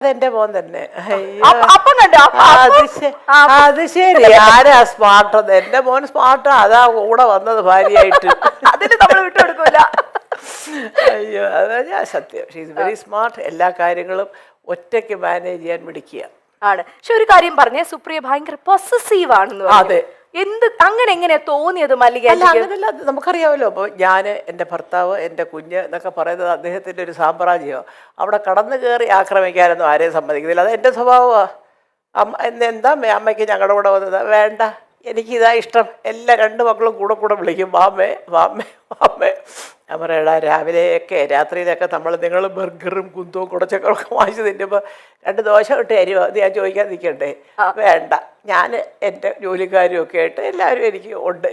അതെന്റെ മോൻ തന്നെ. അപ്പം കണ്ടോ അത് ശരി, ആരാ സ്മാർട്ട്? എന്റെ മോൻ സ്മാർട്ടാ, അതാ കൂടെ വന്നത് ഭാര്യയായിട്ട്. അതിന് നമ്മൾ വിട്ടുകൊടുക്കൂല. അയ്യോ, അതാ ഞാൻ സത്യം. She's very smart. എല്ലാ കാര്യങ്ങളും ഒറ്റയ്ക്ക് മാനേജ് ചെയ്യാൻ മിടിക്കുക ആണ്. പക്ഷെ ഒരു കാര്യം പറഞ്ഞേ, സുപ്രിയ ഭയങ്കര പൊസസീവ് ആണെന്ന്. അതെ. എന്ത് അങ്ങനെ എങ്ങനെയാ തോന്നിയത് മല്ലിക? അങ്ങനെയല്ല, നമുക്കറിയാമല്ലോ. അപ്പോൾ ഞാൻ, എൻ്റെ ഭർത്താവ്, എൻ്റെ കുഞ്ഞ് എന്നൊക്കെ പറയുന്നത് അദ്ദേഹത്തിൻ്റെ ഒരു സാമ്രാജ്യമോ. അവിടെ കടന്നു കയറി ആക്രമിക്കാനൊന്നും ആരെയും സമ്മതിക്കുന്നില്ല. അത് എൻ്റെ സ്വഭാവമാണ്. എന്താ അമ്മയ്ക്ക് ഞങ്ങളുടെ കൂടെ വന്നത്? വേണ്ട, എനിക്കിതാ ഇഷ്ടം. എല്ലാ രണ്ട് മക്കളും കൂടെ വിളിക്കും, വാമ്മേ വാമ്മേ വാമ്മേ. ഞാൻ പറയടാ, രാവിലെയൊക്കെ രാത്രിയിലൊക്കെ നിങ്ങൾ ബർഗറും കുന്തവും കുടച്ചൊക്കെ വാങ്ങിച്ച് തിന്നുമ്പോൾ 2 ദോശ ഇട്ട് തരുമോ അത് ഞാൻ ചോദിക്കാൻ നിൽക്കണ്ടേ? വേണ്ട, ഞാൻ എൻ്റെ ജോലിക്കാരും ഒക്കെ ആയിട്ട് എല്ലാവരും എനിക്കും ഉണ്ട്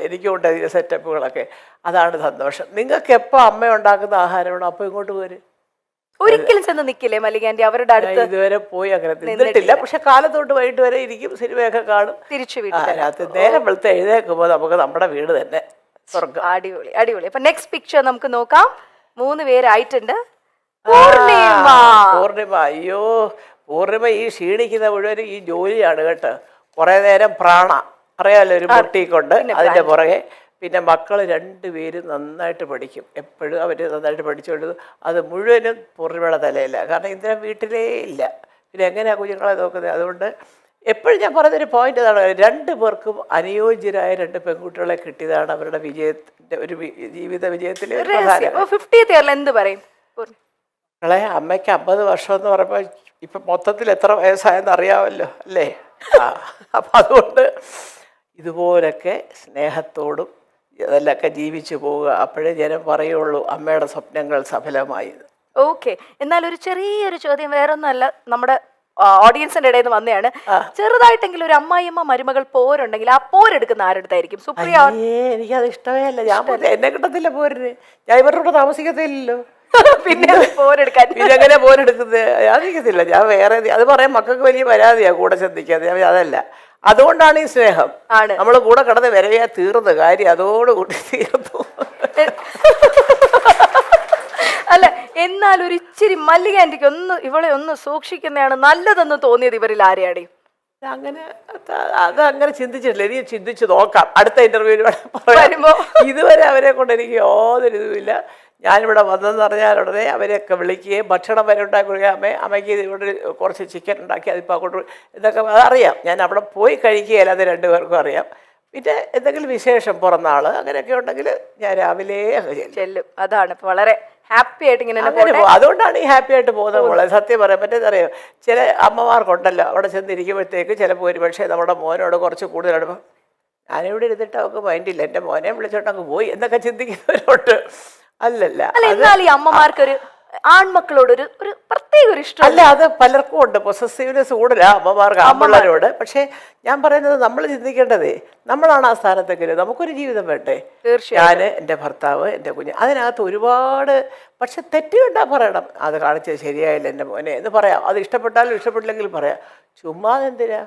അതിൻ്റെ സെറ്റപ്പുകളൊക്കെ. അതാണ് സന്തോഷം. നിങ്ങൾക്ക് എപ്പോൾ അമ്മ ഉണ്ടാക്കുന്ന ആഹാരമാണോ അപ്പോൾ ഇങ്ങോട്ട് പോര്. ഒരിക്കലും ചെന്ന് നിൽക്കില്ലേ മല്ലികാന്റി അവരുടെ അടുത്ത്? ഇതുവരെ പോയി അങ്ങനെ നിന്നിട്ടില്ല. പക്ഷെ കാലത്തോട്ട് വൈകിട്ട് വരെ ഇരിക്കും, സിനിമയൊക്കെ കാണും. തിരിച്ചു രാത്രി നേരം വെളുത്ത് എഴുന്നേൽക്കുമ്പോൾ നമുക്ക് നമ്മുടെ വീട് തന്നെ സ്വർഗം. അടിപൊളി അടിപൊളി. അപ്പൊ നെക്സ്റ്റ് പിക്ചർ നമുക്ക് നോക്കാം. 3 പേരായിട്ടുണ്ട്. പൂർണിമ. അയ്യോ, പൂർണിമ ഈ ക്ഷീണിക്കുന്ന മുഴുവനും ഈ ജോലിയാണ് കേട്ടോ. കുറെ നേരം അറിയാമല്ലോ, ഒരു പൊട്ടിക്കൊണ്ട് അതിന്റെ പുറകെ. പിന്നെ മക്കൾ 2 പേരും നന്നായിട്ട് പഠിക്കും. എപ്പോഴും അവർ നന്നായിട്ട് പഠിച്ചുകൊണ്ട് അത് മുഴുവനും പൂർണിമയുടെ തലയില്ല. കാരണം ഇന്ദ്രൻ വീട്ടിലേ ഇല്ല. പിന്നെ എങ്ങനെയാണ് കുഞ്ഞുങ്ങളെ നോക്കുന്നത്? അതുകൊണ്ട് എപ്പോഴും ഞാൻ പറയുന്നൊരു പോയിന്റ് അതാണ്, 2 പേർക്കും അനുയോജ്യരായ 2 പെൺകുട്ടികളെ കിട്ടിയതാണ് അവരുടെ വിജയത്തിന്റെ ഒരു ജീവിത വിജയത്തിലെ ഒരു പ്രധാനം. 50th ഇയറിൽ എന്ത് പറയും? അമ്മയ്ക്ക് 50 വർഷം എന്ന് പറയുമ്പോൾ ഇപ്പം മൊത്തത്തിൽ എത്ര വയസ്സായെന്ന് അറിയാമല്ലോ അല്ലേ? അപ്പം അതുകൊണ്ട് ഇതുപോലൊക്കെ സ്നേഹത്തോടും അതിലൊക്കെ ജീവിച്ചു പോവുക. അപ്പോഴേ ജനം പറയുള്ളൂ അമ്മയുടെ സ്വപ്നങ്ങൾ സഫലമായി. ഓക്കെ, എന്നാൽ ഒരു ചെറിയൊരു ചോദ്യം, വേറൊന്നുമല്ല, നമ്മുടെ ഓഡിയൻസിന്റെ ഇടയിൽ നിന്ന് വന്നതാണ്. ചെറുതായിട്ടെങ്കിലും ഒരു അമ്മായിയമ്മ മരുമകൾ പോരുണ്ടെങ്കിൽ ആ പോരെടുക്കുന്ന ആരുടെടുത്തായിരിക്കും? സുപ്രിയ. എനിക്കത് ഇഷ്ടമേ അല്ല. ഞാൻ എന്നെ കിട്ടത്തില്ല പോരിന്. ഞാൻ ഇവരുടെ കൂടെ താമസിക്കത്തില്ലല്ലോ. പിന്നെ പോരെടുക്കാൻ പിന്നെ എങ്ങനെ പോരെടുക്കുന്നത്? ഞാൻ നിൽക്കത്തില്ല. ഞാൻ വേറെ അത് പറയാൻ മക്കൾക്ക് വലിയ പരാതിയാ കൂടെ ചിന്തിക്കാതെ. അതല്ല, അതുകൊണ്ടാണ് ഈ സ്നേഹം. നമ്മൾ കൂടെ കിടന്ന് വരവേ തീർന്ന കാര്യം അതോടുകൂടി തീർന്നു. അല്ല, എന്നാൽ ഒരു ഇച്ചിരി മല്ലികാന്റിക്ക് ഇവളെ ഒന്ന് സൂക്ഷിക്കുന്നതാണ് നല്ലതെന്ന് തോന്നിയത് ഇവരിൽ ആരെയാണ്? അങ്ങനെ അതങ്ങനെ ചിന്തിച്ചിട്ടില്ല. എനിക്ക് ചിന്തിച്ച് നോക്കാം അടുത്ത ഇന്റർവ്യൂവിൽ വരുമ്പോ. ഇതുവരെ അവരെ കൊണ്ട് എനിക്ക് യാതൊരു ഇതുമില്ല. ഞാനിവിടെ വന്നതെന്ന് പറഞ്ഞാൽ ഉടനെ അവരെയൊക്കെ വിളിക്കുകയും ഭക്ഷണം വരെ ഉണ്ടാക്കി കൊടുക്കുക. അമ്മയ്ക്ക് ഇവിടെ കുറച്ച് ചിക്കൻ ഉണ്ടാക്കി അതിപ്പോൾ അങ്ങോട്ട് ഇതൊക്കെ അതറിയാം. ഞാൻ അവിടെ പോയി കഴിക്കുകയില്ല, അത് 2 പേർക്കും അറിയാം. പിന്നെ എന്തെങ്കിലും വിശേഷം പിറന്നാൾ അങ്ങനെയൊക്കെ ഉണ്ടെങ്കിൽ ഞാൻ രാവിലെ ചെല്ലും. അതാണ് വളരെ ഹാപ്പി ആയിട്ട് ഇങ്ങനെ അതുകൊണ്ടാണ് ഈ ഹാപ്പി ആയിട്ട് പോകുന്നത്. മോളെ സത്യം പറയാൻ പറ്റുന്നറിയോ, ചില അമ്മമാർക്കുണ്ടല്ലോ അവിടെ ചെന്നിരിക്കുമ്പോഴത്തേക്ക് ചിലപ്പോൾ ഒരു പക്ഷേ നമ്മുടെ മോനോട് കുറച്ച് കൂടുതലാണ്. ഞാനിവിടെ ഇരുന്നിട്ട് അവൾക്ക് മൈൻഡില്ല, എൻ്റെ മോനെ വിളിച്ചോട്ടങ്ങ് പോയി എന്നൊക്കെ ചിന്തിക്കുന്നവരോട്ട്. അല്ലല്ല, എന്നാൽ ഈ അമ്മമാർക്കൊരു ആൺമക്കളോട് ഒരു പ്രത്യേക ഒരു ഇഷ്ടം അല്ല. അത് പലർക്കും ഉണ്ട്, പൊസസീവ്നെസ് കൂടുതല അമ്മമാർക്ക് ആൺപിള്ളേരോട്. പക്ഷെ ഞാൻ പറയുന്നത് നമ്മൾ ചിന്തിക്കേണ്ടതേ, നമ്മളാണ് ആ സ്ഥാനത്തെങ്കിലും നമുക്കൊരു ജീവിതം വേണ്ടേ? ഞാൻ, എൻ്റെ ഭർത്താവ്, എൻ്റെ കുഞ്ഞ്, അതിനകത്ത് ഒരുപാട്. പക്ഷെ തെറ്റ് കണ്ടാ പറയണം, അത് കാണിച്ചത് ശരിയായില്ല എൻ്റെ മോനെ എന്ന് പറയാം. അത് ഇഷ്ടപ്പെട്ടാലും ഇഷ്ടപ്പെട്ടില്ലെങ്കിലും പറയാം. ചുമ്മാ എന്തിനാ?